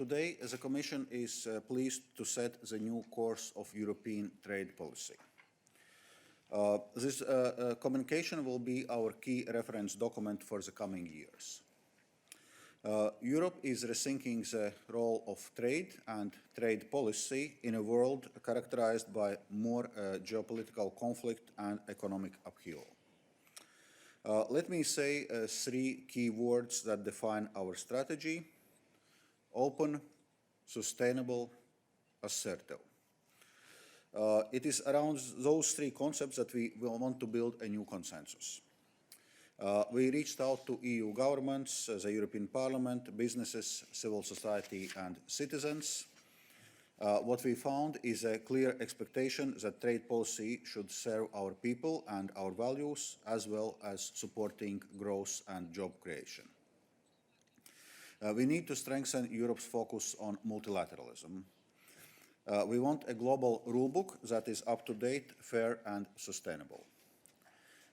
Today, the Commission is pleased to set the new course of European trade policy. This communication will be our key reference document for the coming years. Europe is rethinking the role of trade and trade policy in a world characterized by more geopolitical conflict and economic upheaval. Let me say three key words that define our strategy: open, sustainable, assertive. It is around those three concepts that we will want to build a new consensus. We reached out to EU governments, the European Parliament, businesses, civil society and citizens. What we found is a clear expectation that trade policy should serve our people and our values, as well as supporting growth and job creation. We need to strengthen Europe's focus on multilateralism. We want a global rulebook that is up-to-date, fair and sustainable.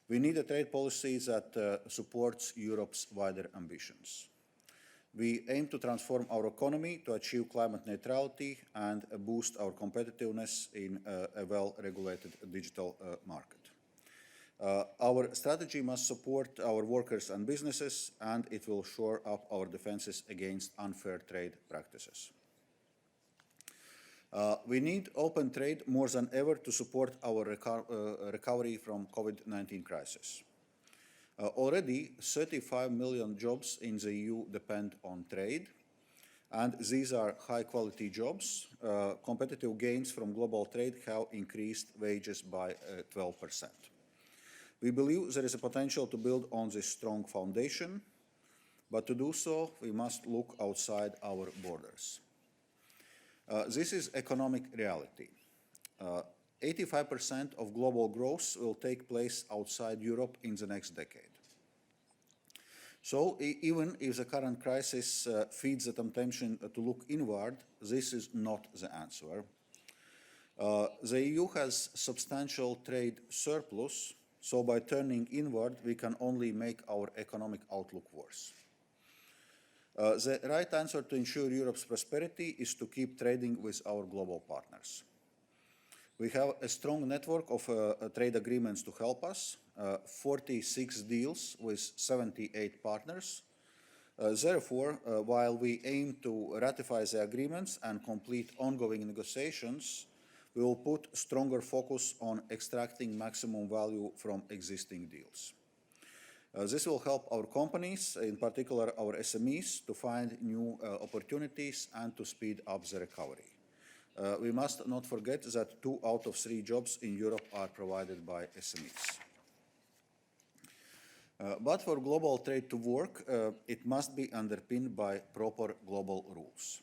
We need a trade policy that supports Europe's wider ambitions. We aim to transform our economy to achieve climate neutrality and boost our competitiveness in a well-regulated digital market. Our strategy must support our workers and businesses, and it will shore up our defenses against unfair trade practices. We need open trade more than ever to support our recovery from COVID-19 crisis. Already 35 million jobs in the EU depend on trade, and these are high-quality jobs. Competitive gains from global trade have increased wages by 12%. We believe there is a potential to build on this strong foundation, but to do so, we must look outside our borders. This is economic reality. 85% of global growth will take place outside Europe in the next decade. So even if the current crisis feeds the temptation to look inward, this is not the answer. The EU has substantial trade surplus, so by turning inward, we can only make our economic outlook worse. The right answer to ensure Europe's prosperity is to keep trading with our global partners. We have a strong network of trade agreements to help us, 46 deals with 78 partners. Therefore, while we aim to ratify the agreements and complete ongoing negotiations, we will put stronger focus on extracting maximum value from existing deals. This will help our companies, in particular our SMEs, to find new opportunities and to speed up the recovery. We must not forget that 2 out of 3 jobs in Europe are provided by SMEs. But for global trade to work, it must be underpinned by proper global rules.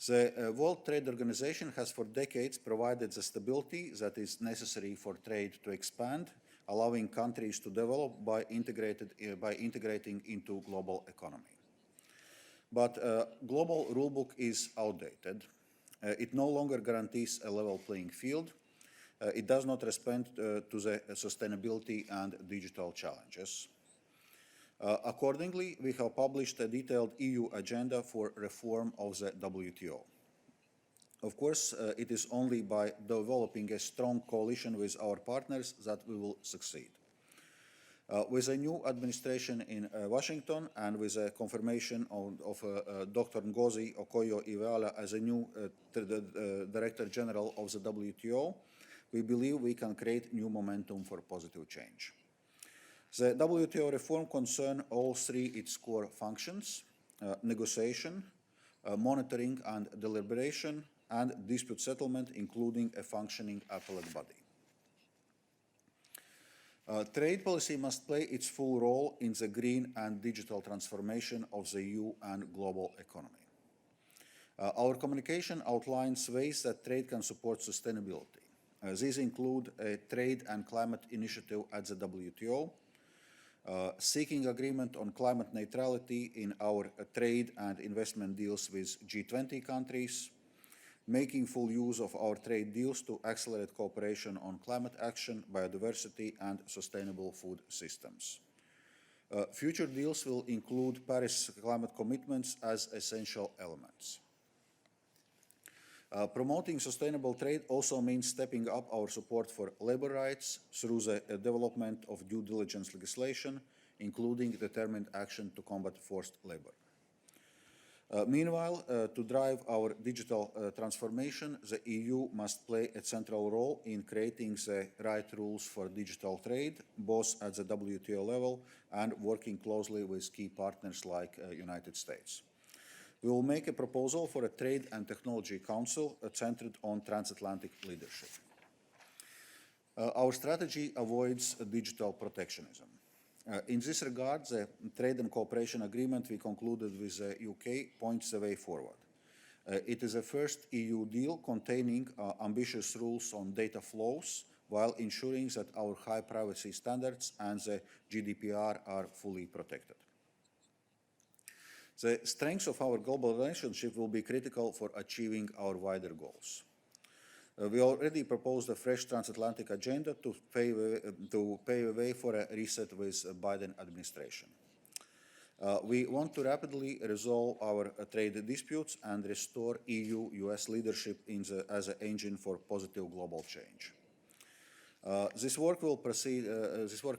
The World Trade Organization has for decades provided the stability that is necessary for trade to expand, allowing countries to develop by integrating into global economy. But global rulebook is outdated. It no longer guarantees a level playing field. It does not respond to the sustainability and digital challenges. Accordingly, we have published a detailed EU agenda for reform of the WTO. Of course, it is only by developing a strong coalition with our partners that we will succeed. With a new administration in Washington and with a confirmation of Dr. Ngozi Okonjo-Iweala as a new Director General of the WTO, we believe we can create new momentum for positive change. The WTO reform concerns all 3 its core functions: negotiation, monitoring and deliberation, and dispute settlement, including a functioning appellate body. Trade policy must play its full role in the green and digital transformation of the EU and global economy. Our communication outlines ways that trade can support sustainability. These include a trade and climate initiative at the WTO, seeking agreement on climate neutrality in our trade and investment deals with G20 countries, making full use of our trade deals to accelerate cooperation on climate action, biodiversity and sustainable food systems. Future deals will include Paris climate commitments as essential elements. Promoting sustainable trade also means stepping up our support for labor rights through the development of due diligence legislation, including determined action to combat forced labor. Meanwhile, to drive our digital transformation, the EU must play a central role in creating the right rules for digital trade, both at the WTO level and working closely with key partners like the United States. We will make a proposal for a Trade and Technology Council centered on transatlantic leadership. Our strategy avoids digital protectionism. In this regard, the trade and cooperation agreement we concluded with the UK points the way forward. It is the first EU deal containing ambitious rules on data flows while ensuring that our high privacy standards and the GDPR are fully protected. The strength of our global relationship will be critical for achieving our wider goals. We already proposed a fresh transatlantic agenda to pave a way for a reset with the Biden administration. We want to rapidly resolve our trade disputes and restore EU-US leadership as an engine for positive global change. This work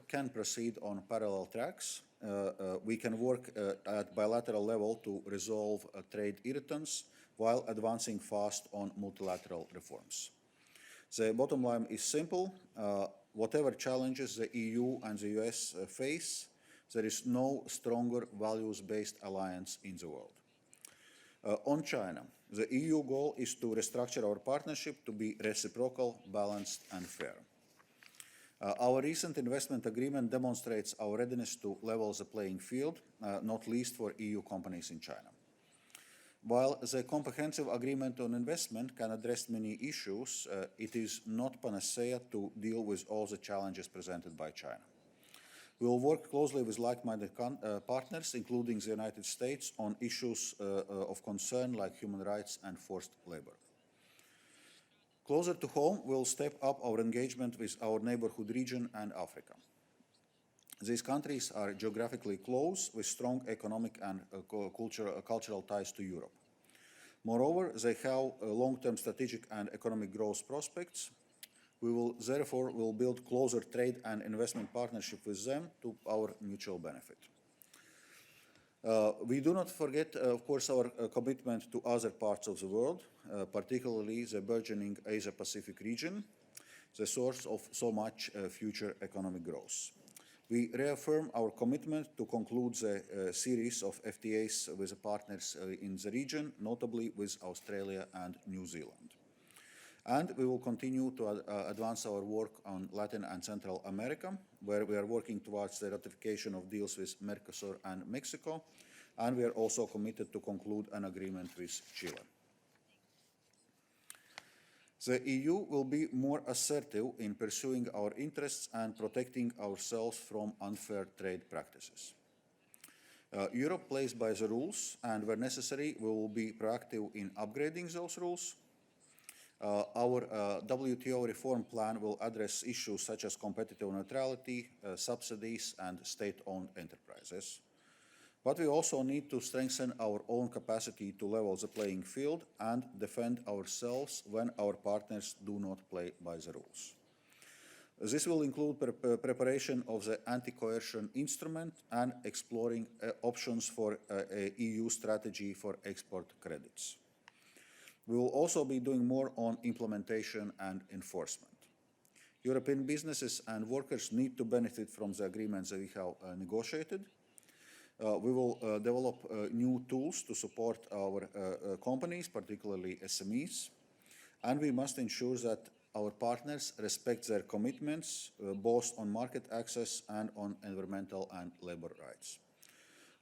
can proceed on parallel tracks. We can work at bilateral level to resolve trade irritants while advancing fast on multilateral reforms. The bottom line is simple. Whatever challenges the EU and the US face, there is no stronger values-based alliance in the world. On China, the EU goal is to restructure our partnership to be reciprocal, balanced, and fair. Our recent investment agreement demonstrates our readiness to level the playing field, not least for EU companies in China. While the comprehensive agreement on investment can address many issues, it is not panacea to deal with all the challenges presented by China. We will work closely with like-minded partners, including the United States, on issues of concern like human rights and forced labor. Closer to home, we'll step up our engagement with our neighborhood region and Africa. These countries are geographically close, with strong economic and cultural ties to Europe. Moreover, they have long-term strategic and economic growth prospects. We will therefore build closer trade and investment partnership with them to our mutual benefit. We do not forget, of course, our commitment to other parts of the world, particularly the burgeoning Asia-Pacific region, the source of so much future economic growth. We reaffirm our commitment to conclude a series of FTAs with the partners in the region, notably with Australia and New Zealand. And we will continue to advance our work on Latin and Central America, where we are working towards the ratification of deals with Mercosur and Mexico, and we are also committed to conclude an agreement with Chile. The EU will be more assertive in pursuing our interests and protecting ourselves from unfair trade practices. Europe plays by the rules, and where necessary, we will be proactive in upgrading those rules. Our WTO reform plan will address issues such as competitive neutrality, subsidies, and state-owned enterprises. But we also need to strengthen our own capacity to level the playing field and defend ourselves when our partners do not play by the rules. This will include preparation of the anti-coercion instrument and exploring options for an EU strategy for export credits. We will also be doing more on implementation and enforcement. European businesses and workers need to benefit from the agreements that we have negotiated. We will develop new tools to support our companies, particularly SMEs, and we must ensure that our partners respect their commitments, both on market access and on environmental and labor rights.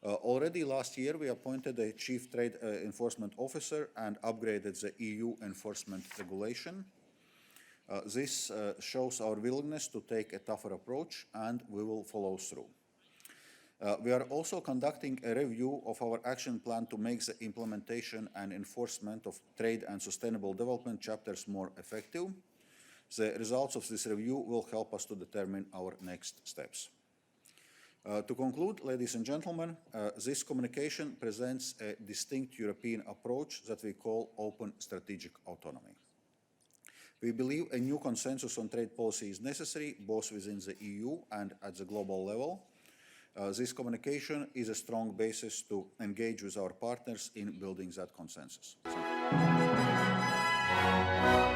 Already last year, we appointed a Chief Trade Enforcement Officer and upgraded the EU enforcement regulation. This shows our willingness to take a tougher approach, and we will follow through. We are also conducting a review of our action plan to make the implementation and enforcement of trade and sustainable development chapters more effective. The results of this review will help us to determine our next steps. To conclude, ladies and gentlemen, this communication presents a distinct European approach that we call open strategic autonomy. We believe a new consensus on trade policy is necessary, both within the EU and at the global level. This communication is a strong basis to engage with our partners in building that consensus. Thank you.